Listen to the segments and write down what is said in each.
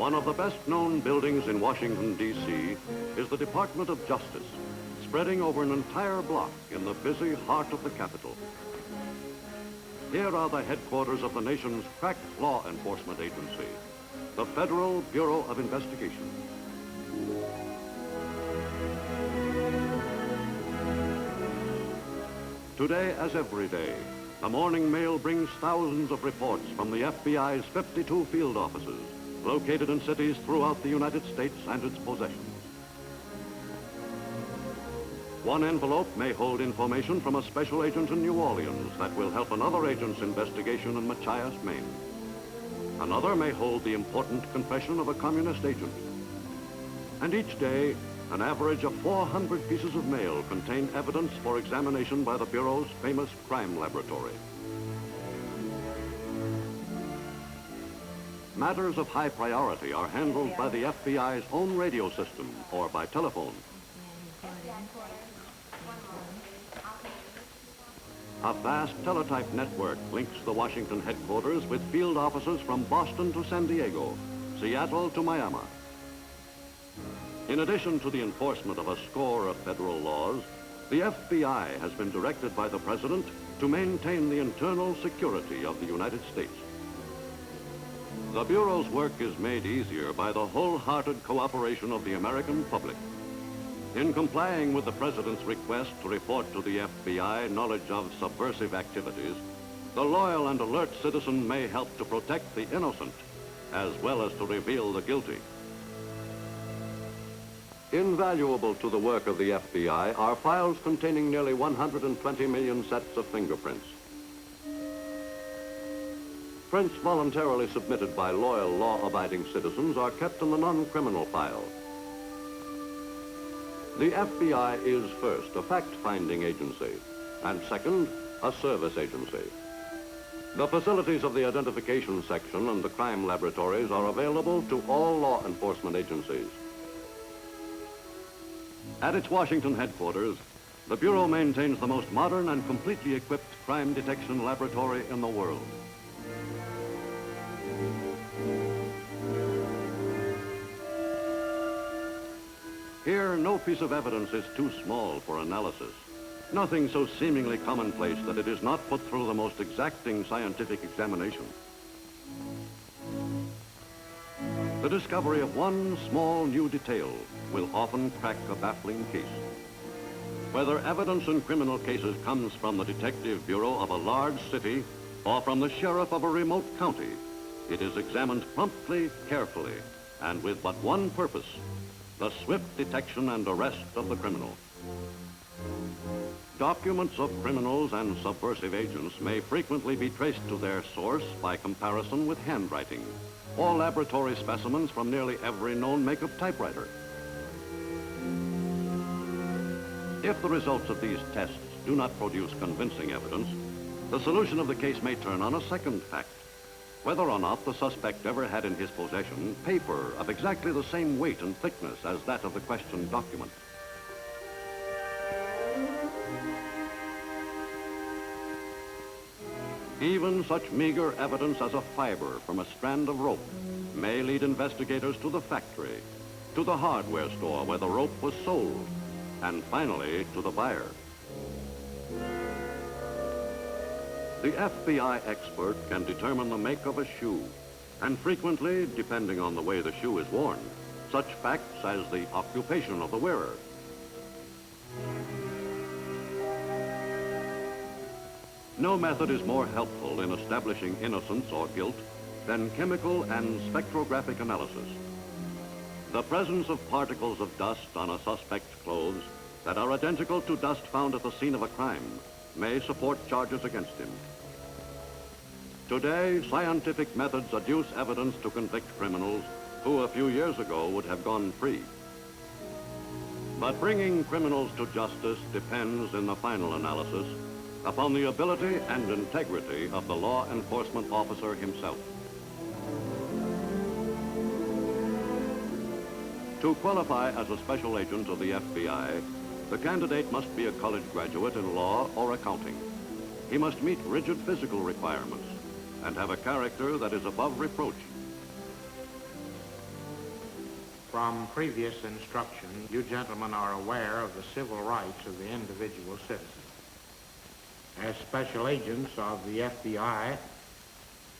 One of the best-known buildings in Washington, D.C. is the Department of Justice, spreading over an entire block in the busy heart of the capital. Here are the headquarters of the nation's crack law enforcement agency, the Federal Bureau of Investigation. Today, as every day, the morning mail brings thousands of reports from the F.B.I.'s 52 field offices, located in cities throughout the United States and its possessions. One envelope may hold information from a special agent in New Orleans that will help another agent's investigation in Machias, Maine. Another may hold the important confession of a communist agent. And each day, an average of 400 pieces of mail contain evidence for examination by the Bureau's famous crime laboratory. Matters of high priority are handled by the F.B.I.'s own radio system or by telephone. A vast teletype network links the Washington headquarters with field offices from Boston to San Diego, Seattle to Miami. In addition to the enforcement of a score of federal laws, the F.B.I. has been directed by the President to maintain the internal security of the United States. The Bureau's work is made easier by the wholehearted cooperation of the American public. In complying with the President's request to report to the F.B.I. knowledge of subversive activities, the loyal and alert citizen may help to protect the innocent, as well as to reveal the guilty. Invaluable to the work of the F.B.I. are files containing nearly 120 million sets of fingerprints. Prints voluntarily submitted by loyal, law-abiding citizens are kept in the non-criminal file. The F.B.I. is first a fact-finding agency, and second, a service agency. The facilities of the identification section and the crime laboratories are available to all law enforcement agencies. At its Washington headquarters, the Bureau maintains the most modern and completely equipped crime detection laboratory in the world. Here, no piece of evidence is too small for analysis. Nothing so seemingly commonplace that it is not put through the most exacting scientific examination. The discovery of one small new detail will often crack a baffling case. Whether evidence in criminal cases comes from the Detective Bureau of a large city or from the sheriff of a remote county, it is examined promptly, carefully, and with but one purpose: the swift detection and arrest of the criminal. Documents of criminals and subversive agents may frequently be traced to their source by comparison with handwriting or laboratory specimens from nearly every known make of typewriter. If the results of these tests do not produce convincing evidence, the solution of the case may turn on a second fact: whether or not the suspect ever had in his possession paper of exactly the same weight and thickness as that of the questioned document. Even such meager evidence as a fiber from a strand of rope may lead investigators to the factory, to the hardware store where the rope was sold, and finally to the buyer. The F.B.I. expert can determine the make of a shoe, and frequently, depending on the way the shoe is worn, such facts as the occupation of the wearer. No method is more helpful in establishing innocence or guilt than chemical and spectrographic analysis. The presence of particles of dust on a suspect's clothes that are identical to dust found at the scene of a crime may support charges against him. Today, scientific methods adduce evidence to convict criminals who a few years ago would have gone free. But bringing criminals to justice depends, in the final analysis, upon the ability and integrity of the law enforcement officer himself. To qualify as a special agent of the F.B.I., the candidate must be a college graduate in law or accounting. He must meet rigid physical requirements and have a character that is above reproach. From previous instruction, you gentlemen are aware of the civil rights of the individual citizen. As special agents of the FBI,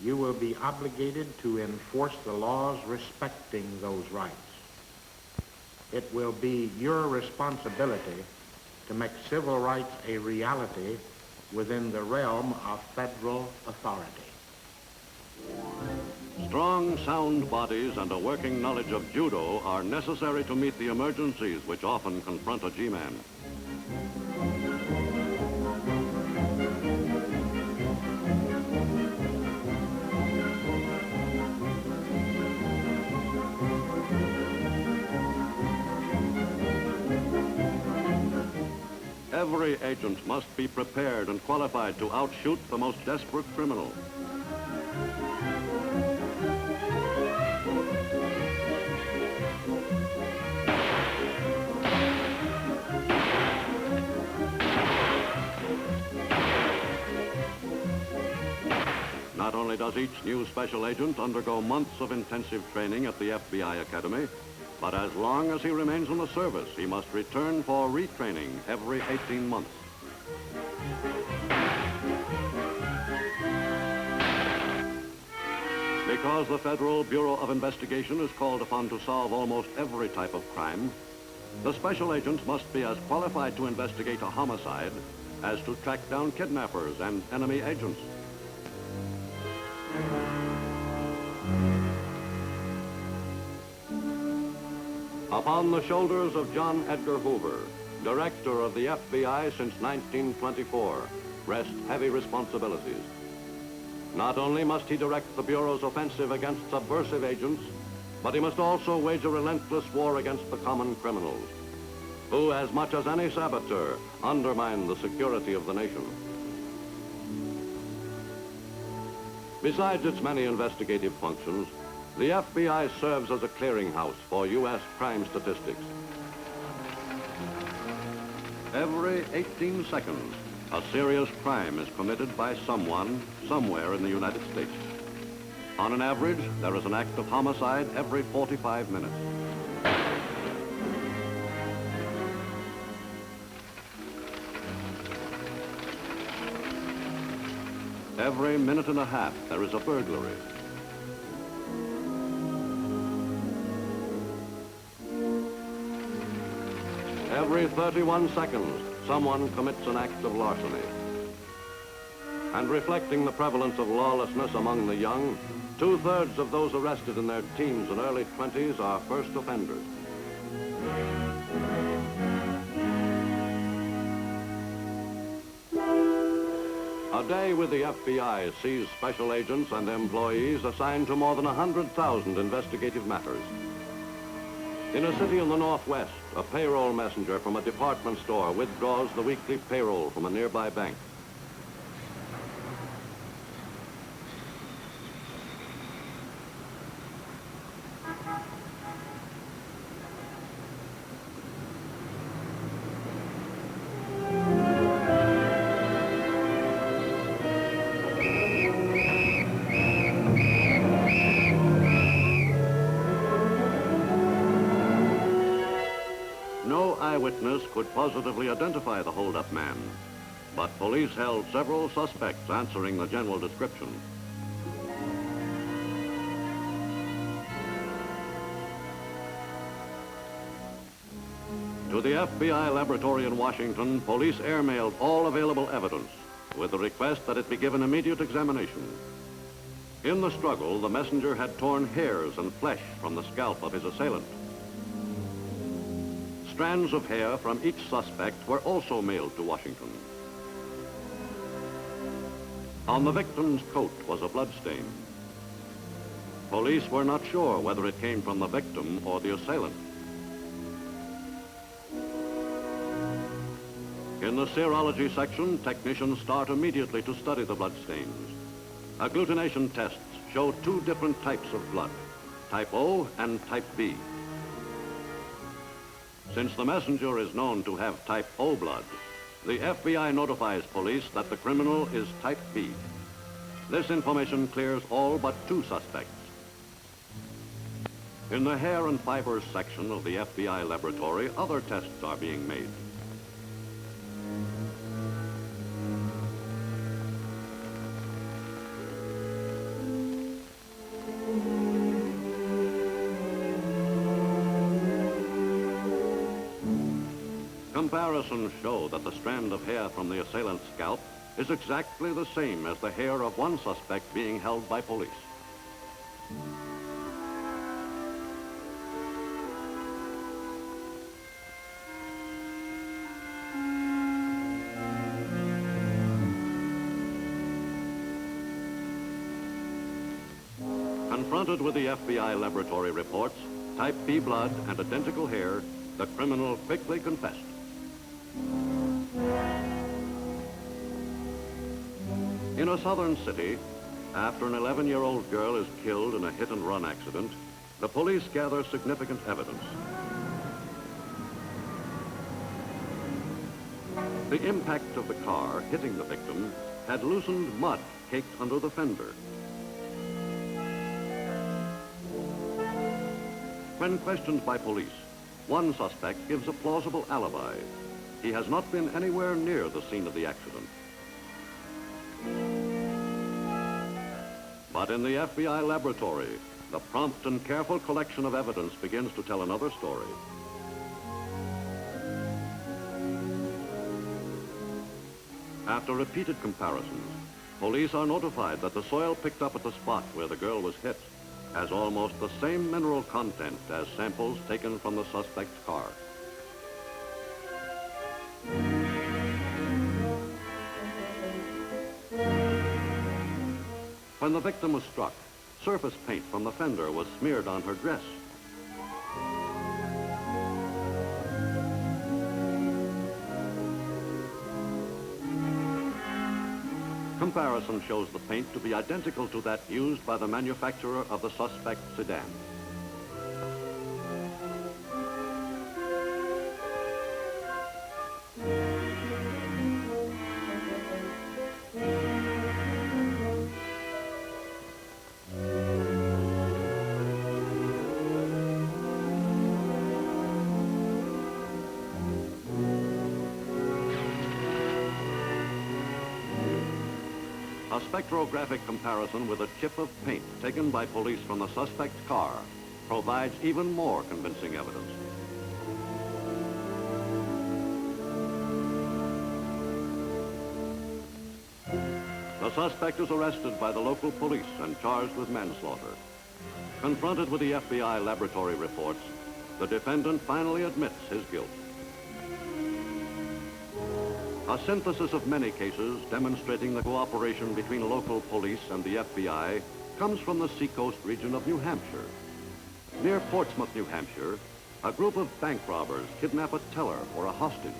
you will be obligated to enforce the laws respecting those rights. It will be your responsibility to make civil rights a reality within the realm of federal authority. Strong, sound bodies and a working knowledge of judo are necessary to meet the emergencies which often confront a G-man. Every agent must be prepared and qualified to outshoot the most desperate criminal. Not only does each new special agent undergo months of intensive training at the FBI Academy, but as long as he remains in the service, he must return for retraining every 18 months. Because the Federal Bureau of Investigation is called upon to solve almost every type of crime, the special agents must be as qualified to investigate a homicide as to track down kidnappers and enemy agents. Upon the shoulders of John Edgar Hoover, Director of the FBI since 1924, rest heavy responsibilities. Not only must he direct the Bureau's offensive against subversive agents, but he must also wage a relentless war against the common criminals, who, as much as any saboteur, undermine the security of the nation. Besides its many investigative functions, the FBI serves as a clearinghouse for U.S. crime statistics. Every 18 seconds, a serious crime is committed by someone, somewhere in the United States. On an average, there is an act of homicide every 45 minutes. Every minute and a half, there is a burglary. Every 31 seconds, someone commits an act of larceny. And reflecting the prevalence of lawlessness among the young, 2/3 of those arrested in their teens and early 20s are first offenders. A day with the FBI sees special agents and employees assigned to more than 100,000 investigative matters. In a city in the Northwest, a payroll messenger from a department store withdraws the weekly payroll from a nearby bank. No eyewitness could positively identify the hold-up man, but police held several suspects answering the general description. To the FBI laboratory in Washington, police airmailed all available evidence with the request that it be given immediate examination. In the struggle, the messenger had torn hairs and flesh from the scalp of his assailant. Strands of hair from each suspect were also mailed to Washington. On the victim's coat was a blood stain. Police were not sure whether it came from the victim or the assailant. In the serology section, technicians start immediately to study the blood stains. Agglutination tests show 2 different types of blood, type O and type B. Since the messenger is known to have type O blood, the FBI notifies police that the criminal is type B. This information clears all but 2 suspects. In the hair and fibers section of the FBI laboratory, other tests are being made. Comparisons show that the strand of hair from the assailant's scalp is exactly the same as the hair of one suspect being held by police. Confronted with the FBI laboratory reports, type B blood and identical hair, the criminal quickly confessed. In a southern city, after an 11-year-old girl is killed in a hit-and-run accident, the police gather significant evidence. The impact of the car hitting the victim had loosened mud caked under the fender. When questioned by police, one suspect gives a plausible alibi. He has not been anywhere near the scene of the accident. But in the FBI laboratory, the prompt and careful collection of evidence begins to tell another story. After repeated comparisons, police are notified that the soil picked up at the spot where the girl was hit has almost the same mineral content as samples taken from the suspect's car. When the victim was struck, surface paint from the fender was smeared on her dress. Comparison shows the paint to be identical to that used by the manufacturer of the suspect's sedan. A spectrographic comparison with a chip of paint taken by police from the suspect's car provides even more convincing evidence. The suspect is arrested by the local police and charged with manslaughter. Confronted with the FBI laboratory reports, the defendant finally admits his guilt. A synthesis of many cases demonstrating the cooperation between local police and the FBI comes from the seacoast region of New Hampshire. Near Portsmouth, New Hampshire, a group of bank robbers kidnap a teller or a hostage.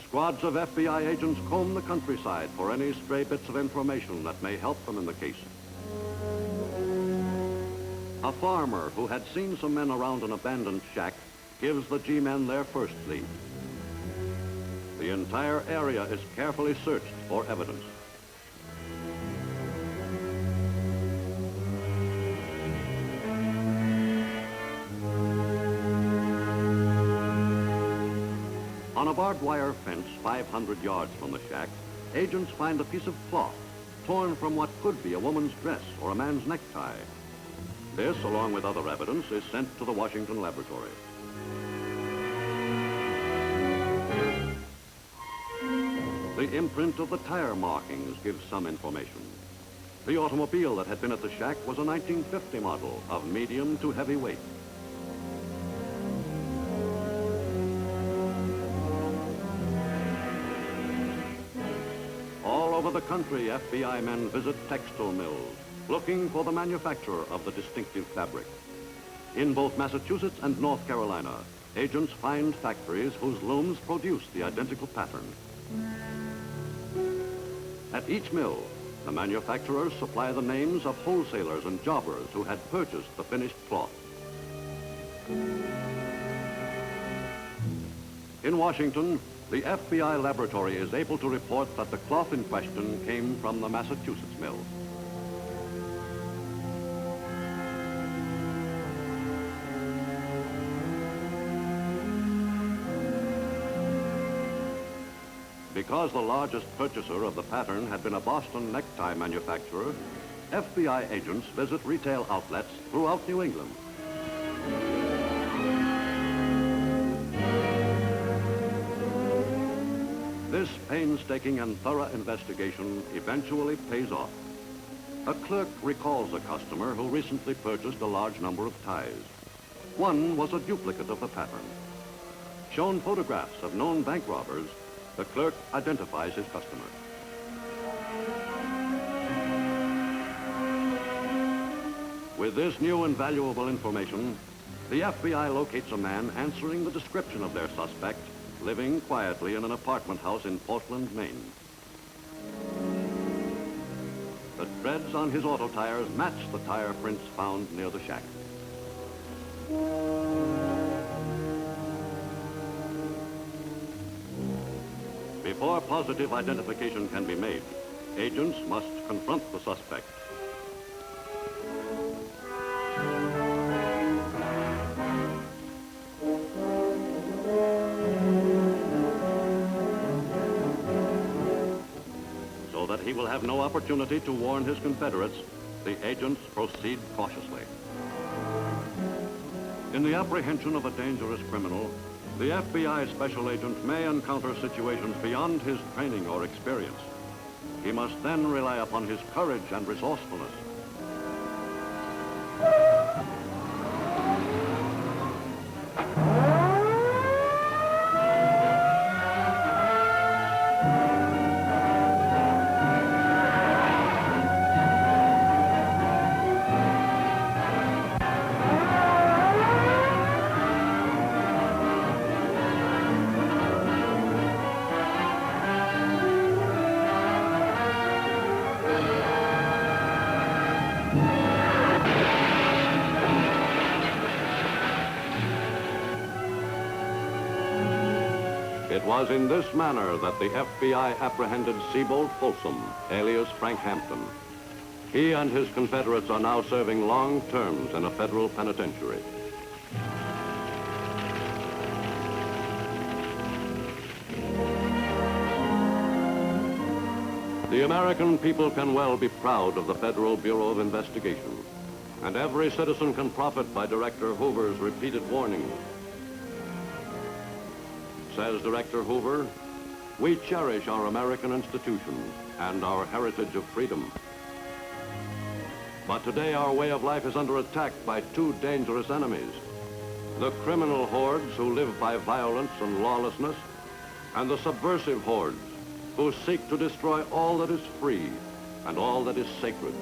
Squads of FBI agents comb the countryside for any stray bits of information that may help them in the case. A farmer who had seen some men around an abandoned shack gives the G-men their first lead. The entire area is carefully searched for evidence. On a barbed wire fence 500 yards from the shack, agents find a piece of cloth torn from what could be a woman's dress or a man's necktie. This, along with other evidence, is sent to the Washington laboratory. The imprint of the tire markings gives some information. The automobile that had been at the shack was a 1950 model of medium to heavy weight. All over the country, FBI men visit textile mills, looking for the manufacturer of the distinctive fabric. In both Massachusetts and North Carolina, agents find factories whose looms produce the identical pattern. At each mill, the manufacturers supply the names of wholesalers and jobbers who had purchased the finished cloth. In Washington, the F.B.I. laboratory is able to report that the cloth in question came from the Massachusetts mill. Because the largest purchaser of the pattern had been a Boston necktie manufacturer, FBI agents visit retail outlets throughout New England. This painstaking and thorough investigation eventually pays off. A clerk recalls a customer who recently purchased a large number of ties. One was a duplicate of the pattern. Shown photographs of known bank robbers, the clerk identifies his customer. With this new and valuable information, the FBI locates a man answering the description of their suspect, living quietly in an apartment house in Portland, Maine. The treads on his auto tires match the tire prints found near the shack. Before positive identification can be made, agents must confront the suspect. So that he will have no opportunity to warn his confederates, the agents proceed cautiously. In the apprehension of a dangerous criminal, the FBI special agent may encounter situations beyond his training or experience. He must then rely upon his courage and resourcefulness. It was in this manner that the FBI apprehended Sebold Folsom, alias Frank Hampton. He and his confederates are now serving long terms in a federal penitentiary. The American people can well be proud of the Federal Bureau of Investigation, and every citizen can profit by Director Hoover's repeated warnings. Says Director Hoover, we cherish our American institutions and our heritage of freedom. But today our way of life is under attack by two dangerous enemies: the criminal hordes who live by violence and lawlessness, and the subversive hordes who seek to destroy all that is free and all that is sacred.